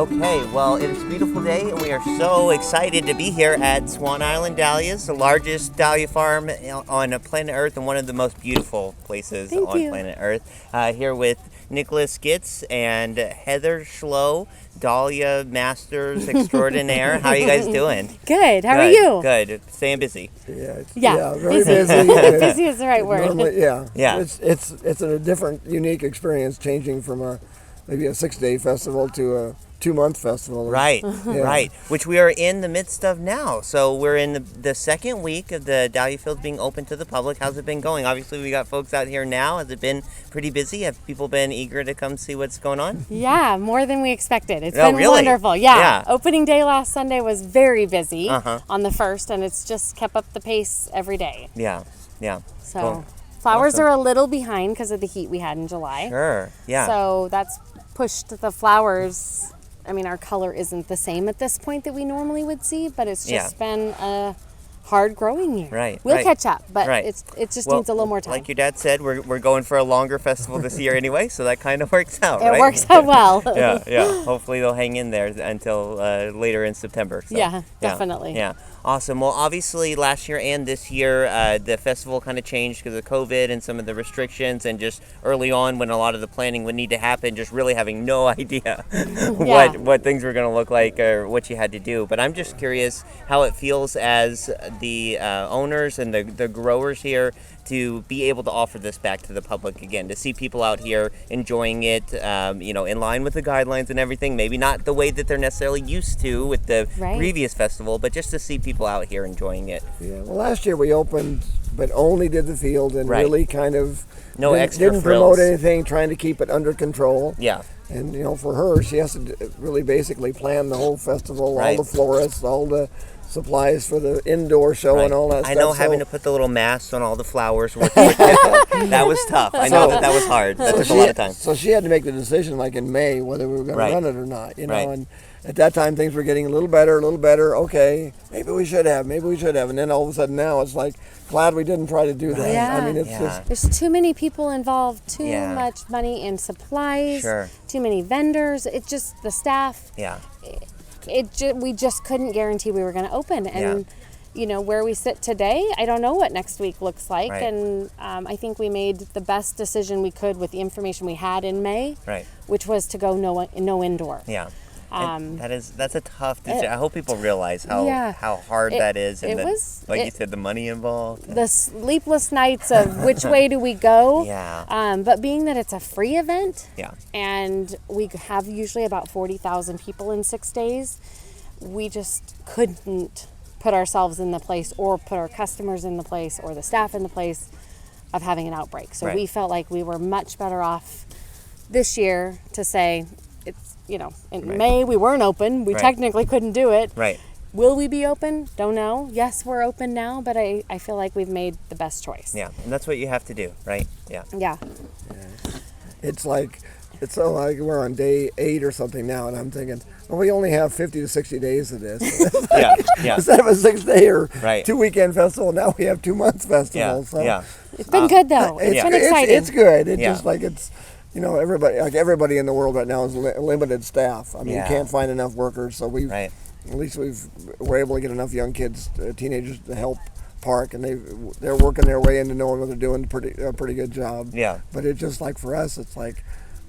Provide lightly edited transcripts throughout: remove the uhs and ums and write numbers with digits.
Okay, well, it is a beautiful day, and we are so excited to be here at Swan Island Dahlias, the largest dahlia farm on planet Earth and one of the most beautiful places Thank on you. planet Earth. Here with Nicholas Gitz and Heather Schlow, Dahlia Masters Extraordinaire. How are you guys doing? Good. How are you? Good. Staying busy. Busy. Very busy. Busy is the right word. Normally, Yeah. It's a different, unique experience, changing from maybe a 6-day festival to a 2-month festival. Right, Yeah. right. Which we are in the midst of now. So we're in the second week of the Dahlia Fields being open to the public. How's it been going? Obviously, we got folks out here now. Has it been pretty busy? Have people been eager to come see what's going on? Yeah, more than we expected. It's Oh, been really? wonderful. Yeah. Yeah. Opening day last Sunday was very busy Uh-huh. on the 1st, and it's just kept up the pace every day. Yeah, yeah. So Cool. flowers Awesome. are a little behind because of the heat we had in July. Sure, yeah. So that's pushed the flowers. I mean, our color isn't the same at this point that we normally would see, but it's just been a hard growing year. Right, We'll right. catch up, but Right. it just Well, needs a little more time. Like your dad said, we're going for a longer festival this year anyway, so that kind of works out, it right? works out well. Yeah, yeah. Hopefully they'll hang in there until later in September. So, Yeah, definitely. Yeah. Awesome. Well, obviously last year and this year, the festival kind of changed because of COVID and some of the restrictions, and just early on when a lot of the planning would need to happen, just really having no idea what things were going to look like or what you had to do. But I'm just curious how it feels as the owners and the growers here to be able to offer this back to the public again, to see people out here enjoying it, in line with the guidelines and everything. Maybe not the way that they're necessarily used to with the previous festival, but just to see people out here enjoying it. Yeah. Well, last year we opened, but only did the field and really kind of didn't promote anything, trying to keep it under control. Yeah. And for her, she has to really basically plan the whole festival, all the florists, all the supplies for the indoor show and all that stuff. I know having to put the little masks on all the flowers, that was tough. I know that was hard. That took a lot of time. So she had to make the decision, like in May, whether we were going to run it or not. And at that time things were getting a little better. Okay, maybe we should have. And then all of a sudden now it's like, glad we didn't try to do that. Yeah. I mean, it's just... There's too many people involved, too much money in supplies, too many vendors. It's just the staff. Yeah. We just couldn't guarantee we were going to open. And, where we sit today, I don't know what next week looks like. Right. And I think we made the best decision we could with the information we had in May, which was to go no indoor. Yeah. That's a tough decision. I hope people realize how hard that is, and you said, the money involved. The sleepless nights of which way do we go? Yeah. But being that it's a free event, and we have usually about 40,000 people in 6 days, we just couldn't put ourselves in the place, or put our customers in the place, or the staff in the place of having an outbreak. So we felt like we were much better off this year to say, in May we weren't open. We technically couldn't do it. Right. Will we be open? Don't know. Yes, we're open now, but I feel like we've made the best choice. Yeah, and that's what you have to do, right? Yeah. Yeah. It's so like we're on day 8 or something now, and I'm thinking, well, we only have 50 to 60 days of this. Yeah. Instead of a 6-day or 2-weekend festival, now we have 2-month festival. It's been good though. It's been exciting. It's good. It's just like everybody in the world right now is limited staff. I mean, you can't find enough workers, so at least we're able to get enough young kids, teenagers, to help park, and they're working their way into knowing what they're doing a pretty good job. Yeah. But it's just like for us, it's like,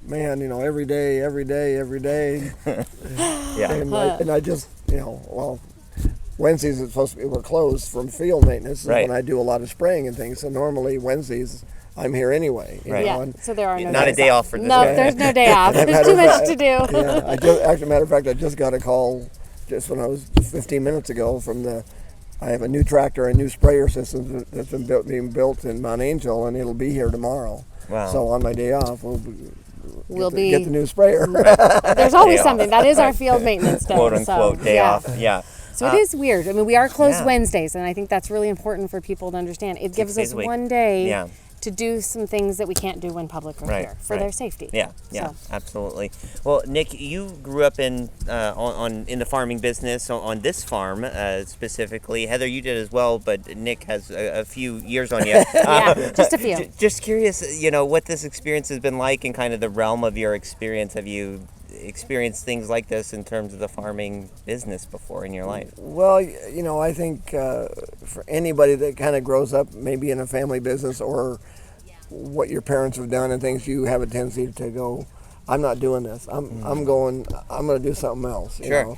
man, every day. Yeah. And I just, Wednesdays we're closed from field maintenance when I do a lot of spraying and things. So normally Wednesdays I'm here anyway. So there are not a day off for this. No, there's no day off. There's too much to do. As a matter of fact, I just got a call just when I was 15 minutes ago I have a new tractor and new sprayer system that's being built in Mount Angel, and it'll be here tomorrow. Wow. So on my day off, we'll get the new sprayer. There's always something. That is our field maintenance day. Quote unquote day off. Yeah. So it is weird. I mean, we are closed Wednesdays, and I think that's really important for people to understand. It gives us one day to do some things that we can't do when public are here for their safety. Yeah, absolutely. Well, Nick, you grew up in the farming business on this farm specifically. Heather, you did as well, but Nick has a few years on you. Just a few. Just curious, what this experience has been like in kind of the realm of your experience. Have you experienced things like this in terms of the farming business before in your life? Well, I think for anybody that kind of grows up maybe in a family business or what your parents have done and things, you have a tendency to go, I'm not doing this. I'm going to do something else. You know?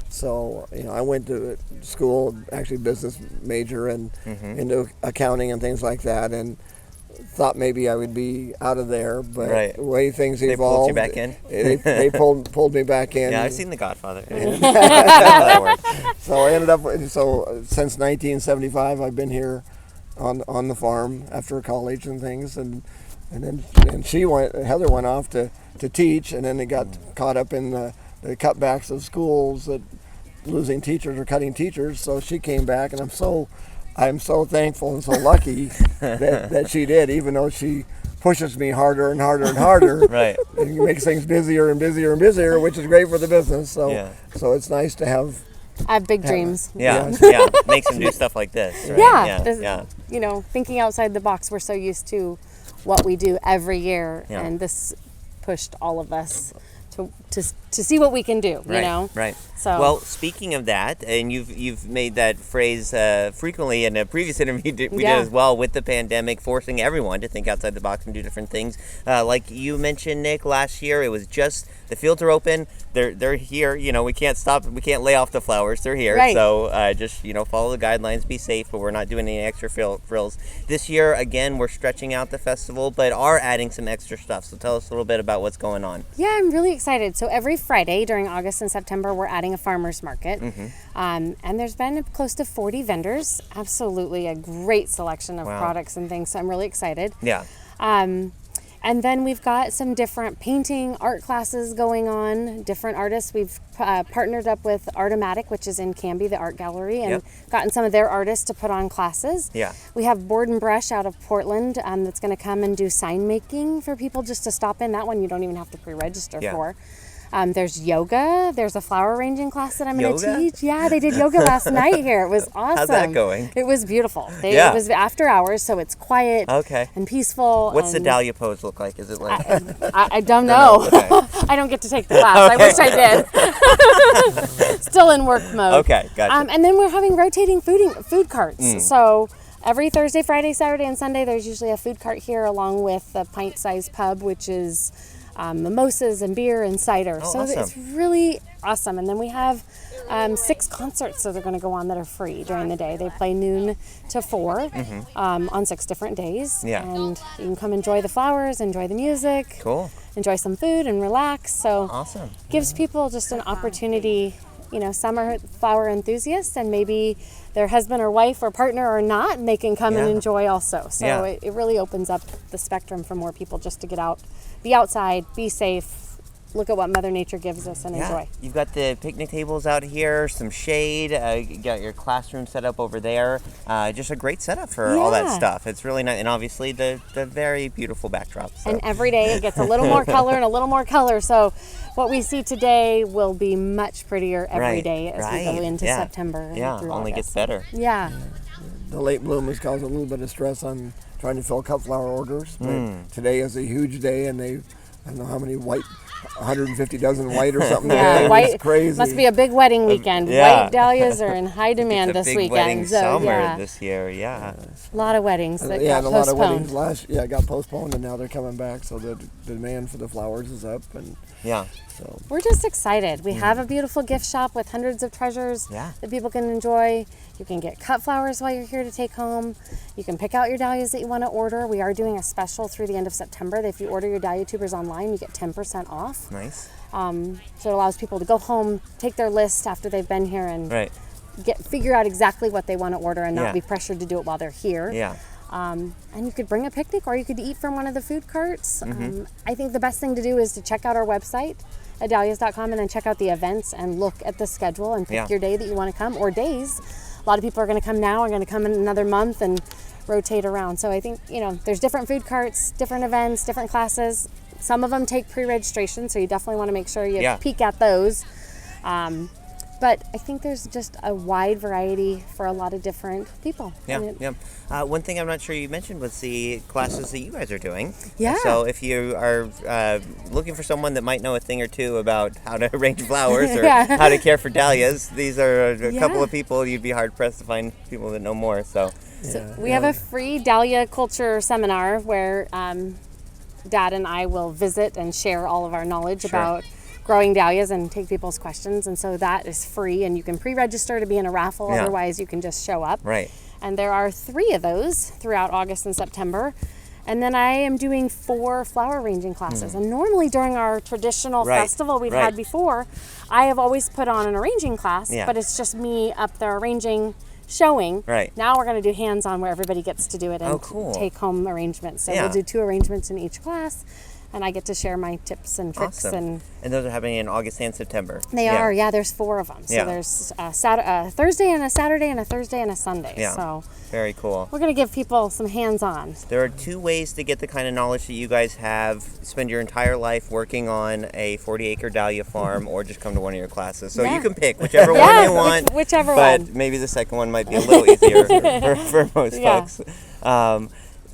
So, I went to school, actually business major, and into accounting and things like that, and thought maybe I would be out of there, but the way things evolved, they pulled you back in. They pulled me back in. Yeah, I've seen The Godfather. So I ended up. So since 1975, I've been here on the farm after college and things, and then Heather went off to teach, and then they got caught up in the cutbacks of schools, that losing teachers or cutting teachers. So she came back, and I'm so thankful and so lucky that she did, even though she pushes me harder and harder and harder. Right. And makes things busier and busier and busier, which is great for the business. So so it's nice to have. I have big dreams. Yeah, makes them do stuff like this. Right? Thinking outside the box. We're so used to what we do every year, and this pushed all of us to see what we can do. Right. So well, speaking of that, and you've made that phrase frequently in a previous interview we did as well, with the pandemic forcing everyone to think outside the box and do different things. Like you mentioned, Nick, last year it was just the fields are open. They're here. We can't stop. We can't lay off the flowers. They're here. Right. So just follow the guidelines, be safe, but we're not doing any extra frills. This year, again, we're stretching out the festival, but are adding some extra stuff. So tell us a little bit about what's going on. Yeah, I'm really excited. So every Friday during August and September, we're adding a farmer's market. And there's been close to 40 vendors. Absolutely a great selection of products and things. So I'm really excited. Yeah. And then we've got some different painting art classes going on, different artists. We've partnered up with Artomatic, which is in Canby, the art gallery, and gotten some of their artists to put on classes. Yeah. We have Board and Brush out of Portland that's going to come and do sign making for people just to stop in. That one you don't even have to pre-register for. There's yoga. There's a flower arranging class that I'm going to teach. Yeah, they did yoga last night here. It was awesome. How's that going? It was beautiful. It was after hours, so it's quiet and peaceful. What's the Dahlia pose look like? Is it like... I don't know. Okay. I don't get to take the class. I wish I did. Still in work mode. Okay, gotcha. And then we're having rotating food carts. So every Thursday, Friday, Saturday, and Sunday, there's usually a food cart here, along with the pint-sized pub, which is mimosas and beer and cider. So awesome. It's really awesome. And then we have 6 concerts that are going to go on that are free during the day. They play noon to 4 on 6 different days. Yeah. And you can come enjoy the flowers, enjoy the music. Cool. Enjoy some food and relax. So awesome. Gives people just an opportunity. Some are flower enthusiasts, and maybe their husband or wife or partner or not, and they can come and enjoy also. So it really opens up the spectrum for more people just to get out, be outside, be safe, look at what Mother Nature gives us and enjoy. You've got the picnic tables out here, some shade, you got your classroom set up over there. Just a great setup for all that stuff. It's really nice, and obviously the very beautiful backdrop. So. And every day it gets a little more color and a little more color. So what we see today will be much prettier every day as we go into September. Yeah, only gets better. Yeah. The late bloom has caused a little bit of stress on trying to fill cut flower orders. But today is a huge day, and I don't know how many 150 dozen white or something. Yeah, white. It's crazy. Must be a big wedding weekend. White dahlias are in high demand it's a this big weekend. Wedding summer this year, A lot of weddings that got and a postponed. lot of weddings got postponed, and now they're coming back. So the demand for the flowers is up, and so we're just excited. We have a beautiful gift shop with hundreds of treasures that people can enjoy. You can get cut flowers while you're here to take home. You can pick out your dahlias that you want to order. We are doing a special through the end of September. If you order your Dahlia tubers online, you get 10% off. Nice. So it allows people to go home, take their list after they've been here, and figure out exactly what they want to order and not be pressured to do it while they're here. Yeah. And you could bring a picnic, or you could eat from one of the food carts. I think the best thing to do is to check out our website at dahlias.com, and then check out the events and look at the schedule and pick your day that you want to come, or days. A lot of people are going to come now, are going to come in another month and rotate around. So I think, there's different food carts, different events, different classes. Some of them take pre-registration, so you definitely want to make sure you peek at those. But I think there's just a wide variety for a lot of different people. Yeah. One thing I'm not sure you mentioned was the classes that you guys are doing. Yeah. So if you are looking for someone that might know a thing or two about how to arrange flowers or how to care for dahlias, these are a couple of people you'd be hard pressed to find people that know more. So we have a free Dahlia culture seminar where Dad and I will visit and share all of our knowledge about growing dahlias and take people's questions. And so that is free, and you can pre-register to be in a raffle. Otherwise, you can just show up. Right. And there are 3 of those throughout August and September. And then I am doing 4 flower arranging classes. And normally during our traditional festival we've had before, I have always put on an arranging class, but it's just me up there arranging, showing. Right. Now we're going to do hands-on where everybody gets to do it and take home arrangements. So we'll do 2 arrangements in each class. And I get to share my tips and tricks. Awesome. And those are happening in August and September. They are, there's 4 of them. So there's a Thursday and a Saturday and a Thursday and a Sunday. Yeah. So very cool. We're going to give people some hands-on. There are 2 ways to get the kind of knowledge that you guys have, spend your entire life working on a 40-acre dahlia farm, or just come to one of your classes. So you can pick whichever one you want. Whichever one. But maybe the second one might be a little easier for most folks.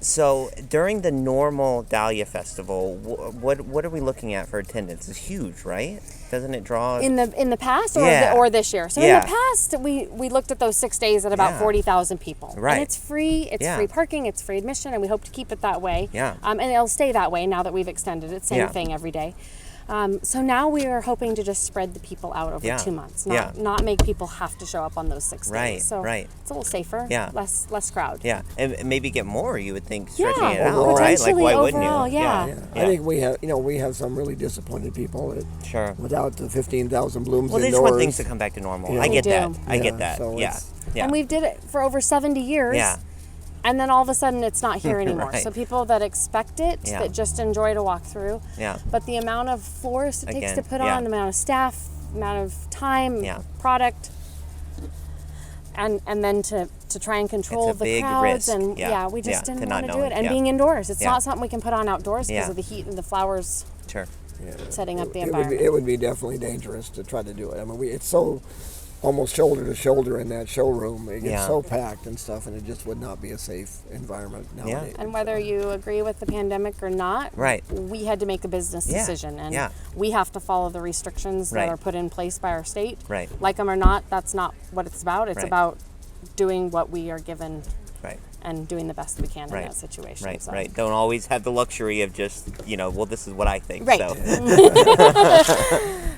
So during the normal Dahlia Festival, what are we looking at for attendance? It's huge, right? Doesn't it draw in the past or this year? So in the past, we looked at those 6 days at about 40,000 people. Right. And it's free. It's free parking. It's free admission, and we hope to keep it that way. Yeah. And it'll stay that way now that we've extended it. Same thing every day. So now we are hoping to just spread the people out over 2 months, not make people have to show up on those 6 days. So it's a little safer, less crowd. Yeah, and maybe get more. You would think stretching it out, right? Like why wouldn't you? Yeah. I think we have some really disappointed people that without the 15,000 blooms indoors. Well, they just want things to come back to normal. I get that. I get that. So and we've did it for over 70 years. Yeah. And then all of a sudden it's not here anymore. So people that expect it, that just enjoy to walk through. Yeah. But the amount of florists it takes to put on, the amount of staff, the amount of time, product, and then to try and control the crowds. Risk. And we just didn't want to do it. It. And being indoors, it's not something we can put on outdoors because of the heat and the flowers. Setting up the environment. It would be definitely dangerous to try to do it. I mean, it's so almost shoulder to shoulder in that showroom. It gets so packed and stuff, and it just would not be a safe environment nowadays. And whether you agree with the pandemic or not, we had to make a business decision, and we have to follow the restrictions that are put in place by our state. Like them or not, that's not what it's about. It's about doing what we are given and doing the best we can in that situation. Right. Don't always have the luxury of just, well, this is what I think. So.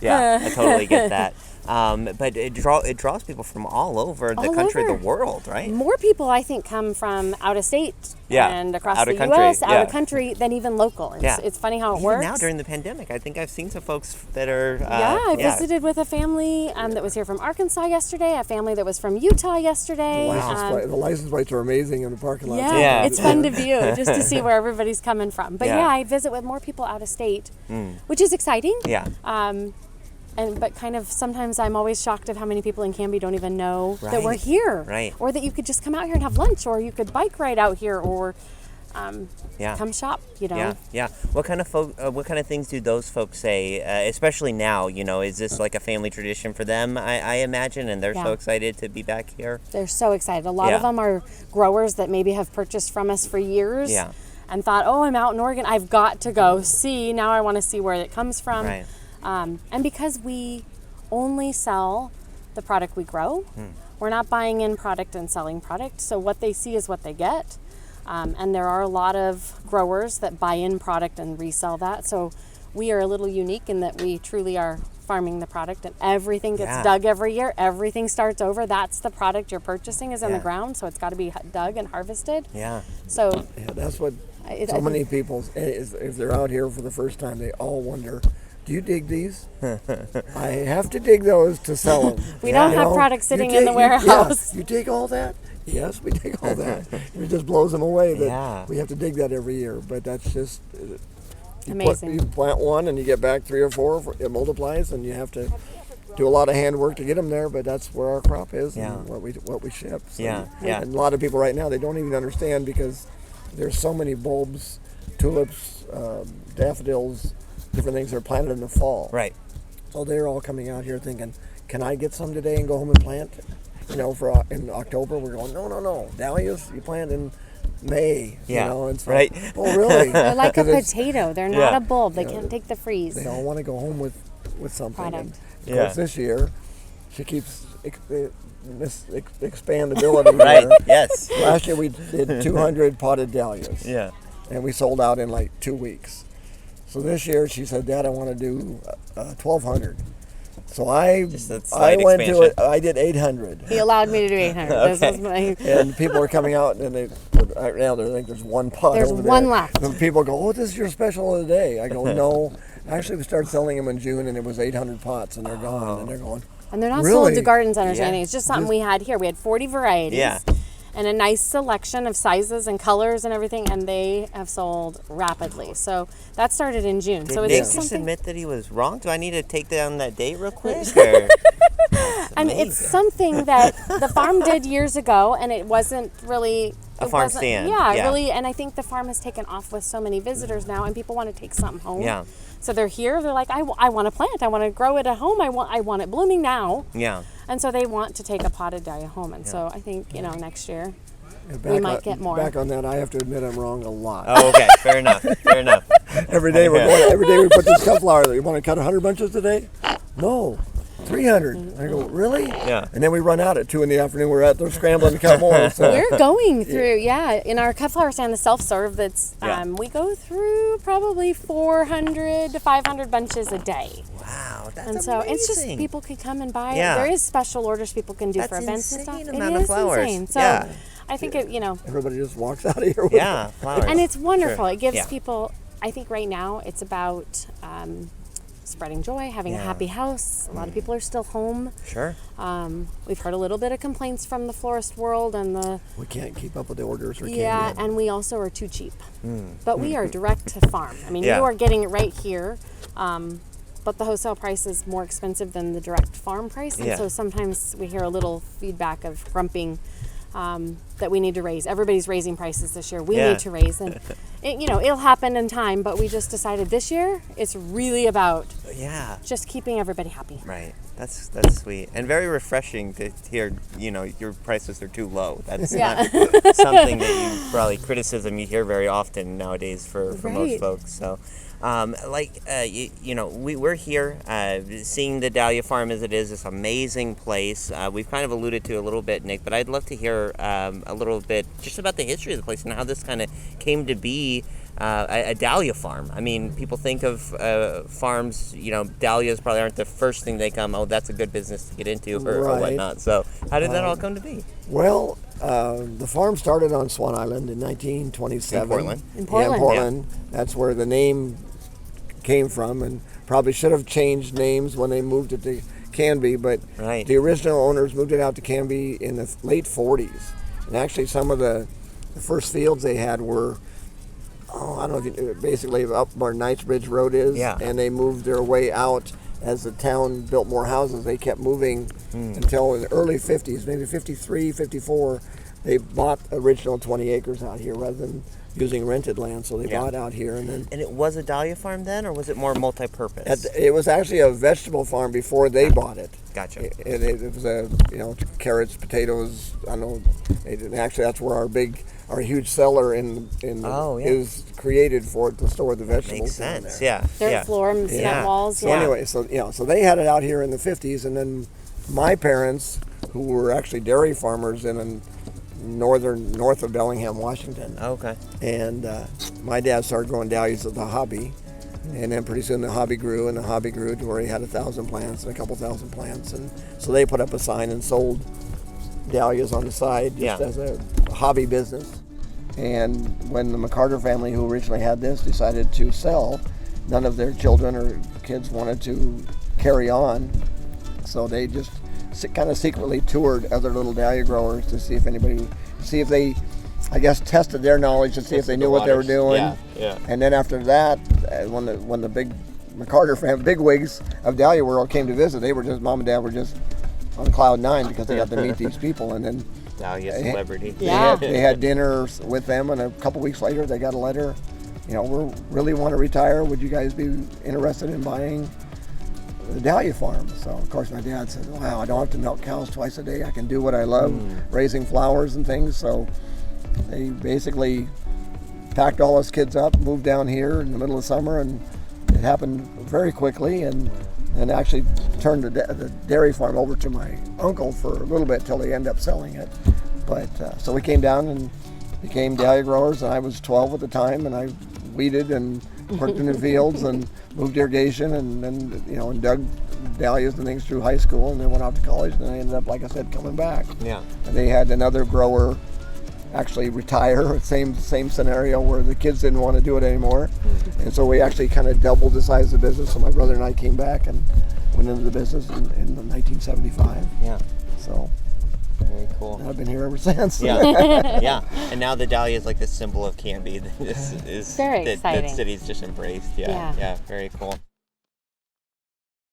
I totally get that. But it draws people from all over the country, the world, right? More people, I think, come from out of state and across out the of country, U.S., out of country, than even local. It's funny how it even works. Now during the pandemic, I think I've seen some folks that are... I visited with a family that was here from Arkansas yesterday, a family that was from Utah yesterday. The license plates are amazing in the parking lot. It's fun to view, just to see where everybody's coming from. But I visit with more people out of state, which is exciting. But kind of sometimes I'm always shocked of how many people in Canby don't even know that we're here, or that you could just come out here and have lunch, or you could bike ride out here, or come shop. What kind of things do those folks say? Especially now, is this like a family tradition for them? I imagine, and they're so excited to be back here. They're so excited. A lot of them are growers that maybe have purchased from us for years, and thought, "Oh, I'm out in Oregon. I've got to go see. Now I want to see where it comes from." And because we only sell the product we grow, we're not buying in product and selling product. So what they see is what they get. And there are a lot of growers that buy in product and resell that. So we are a little unique in that we truly are farming the product, and everything gets dug every year. Everything starts over. That's the product you're purchasing is in the ground. So it's got to be dug and harvested. So that's what so many people, if they're out here for the first time, they all wonder, do you dig these? I have to dig those to sell them. We don't have products sitting in the warehouse. You dig all that? Yes, we dig all that. It just blows them away that we have to dig that every year. But that's just amazing. You plant one and you get back 3 or 4. It multiplies, and you have to do a lot of handwork to get them there. But that's where our crop is and what we ship. So, and a lot of people right now, they don't even understand, because there's so many bulbs, tulips, daffodils, different things that are planted in the fall. Right. So they're all coming out here thinking, can I get some today and go home and plant? You know, for in October, we're going, no. Dahlias, you plant in May. Yeah, you know, and so, right. Oh, really? They're like a potato. They're not Yeah. a bulb. They can't take the freeze. They all want to go home with something. Product. And of course, this year, she keeps expandability. Right. There. Yes. Last year we did 200 potted dahlias. Yeah. And we sold out in like 2 weeks. So this year she said, Dad, I want to do 1,200. So I went to it. I did 800. He allowed me to do 800. Okay. This was my, And people are coming out, and right now they think there's one pot. There's over one there. left. And people go, "Oh, this is your special of the day." I go, "No." Actually, we started selling them in June, and it was 800 pots, and they're gone. And they're going. and they're not Really? sold to garden centers or Yeah. anything. It's just something we had here. We had 40 varieties. Yeah. And a nice selection of sizes and colors and everything, and they have sold rapidly. So that started in June. Did so Nick it's just something. admit that he was wrong? Do I need to take down that date real quick? Or? And it's something that the farm did years ago, and it wasn't really A farm stand. Yeah, Yeah. really. And I think the farm has taken off with so many visitors now, and people want to take something home. Yeah. So they're here. They're like, I want to plant. I want to grow it at home. I want it blooming now. Yeah. And so they want to take a potted dahlia home. And so I think next year. Yeah, We might get more. Back on that, I have to admit I'm wrong a lot. Oh, okay. Fair enough. Fair enough. Every day we put this sunflower. You want to cut 100 bunches today? No. 300. I go, really? Yeah. And then we run out at 2 in the afternoon. We're out there scrambling to cut more. So. We're going through, in our cut flower stand, the self-serve, that's we go through probably 400 to 500 bunches a day. Wow, that's And so it's just people can come and buy. Yeah. There is special orders people can do That's for events and stuff. insane amount of flowers. Insane. So Yeah. I think Everybody just walks out of here with Yeah, flowers. and it's wonderful. Sure. It gives Yeah. people. I think right now it's about spreading joy, having a happy house. A lot of people are still home. Sure. We've heard a little bit of complaints from the florist world and the We can't keep up with the orders or yeah, can't. and we also are too cheap. But we are direct to farm. I mean, Yeah. you are getting it right here. But the wholesale price is more expensive than the direct farm price, and Yeah. so sometimes we hear a little feedback of grumping that we need to raise. Everybody's raising prices this year. We need to raise, and it'll happen in time. But we just decided this year it's really about just keeping everybody happy. Right. That's sweet and very refreshing to hear. Your prices are too low. That's not something that you probably criticism you hear very often nowadays for most folks. So. We're here seeing the Dahlia Farm as it is, this amazing place. We've kind of alluded to a little bit, Nick, but I'd love to hear a little bit just about the history of the place and how this kind of came to be a Dahlia farm. I mean, people think of farms, dahlias probably aren't the first thing they come, oh, that's a good business to get into or whatnot. So how did that all come to be? Well, the farm started on Swan Island in 1927. In Portland? In Portland. Yeah, in Portland. That's where the name came from, and probably should have changed names when they moved it to Canby, but the original owners moved it out to Canby in the late 40s. And actually some of the first fields they had were, I don't know if you, basically up where Knightsbridge Road is, and they moved their way out as the town built more houses. They kept moving until in the early 50s, maybe 53, 54, they bought original 20 acres out here rather than using rented land, so they bought out here. And it was a Dahlia farm then, or was it more multi-purpose? It was actually a vegetable farm before they bought it. Gotcha. It was carrots, potatoes. I know. Actually, that's where our huge cellar is created for it to store the vegetables. Makes sense. Dirt floor, cement walls. So anyway, so they had it out here in the 50s, and then my parents, who were actually dairy farmers in north of Bellingham, Washington. Okay. And my dad started growing dahlias as a hobby, and then pretty soon the hobby grew to where he had 1,000 plants and a couple thousand plants, and so they put up a sign and sold dahlias on the side just as a hobby business. And when the McCarter family, who originally had this, decided to sell, none of their children or kids wanted to carry on, so they just kind of secretly toured other little dahlia growers to see if they, I guess, tested their knowledge to see if they knew what they were doing. Yeah. And then after that, when the big McCarter family, big wigs of Dahlia World came to visit, Mom and Dad were just on cloud nine because they got to meet these people. And then Dahlia celebrity. They had dinner with them, and a couple weeks later they got a letter. We really want to retire. Would you guys be interested in buying the Dahlia farm. So of course my dad said, wow, I don't have to milk cows twice a day. I can do what I love, raising flowers and things. So they basically packed all us kids up, moved down here in the middle of summer, and it happened very quickly, and actually turned the dairy farm over to my uncle for a little bit till they ended up selling it. But so we came down and became Dahlia growers, and I was 12 at the time, and I weeded and worked in the fields and moved irrigation, and then and dug dahlias and things through high school, and then went off to college, and then I ended up, like I said, coming back. Yeah. And they had another grower actually retire, same scenario where the kids didn't want to do it anymore. And so we actually kind of doubled the size of the business. So my brother and I came back and went into the business in 1975. Yeah. So very cool. And I've been here ever since. Yeah. Yeah. And now the Dahlia is like the symbol of Canby. This is very exciting. that city's just embraced. Yeah. Yeah. Very cool.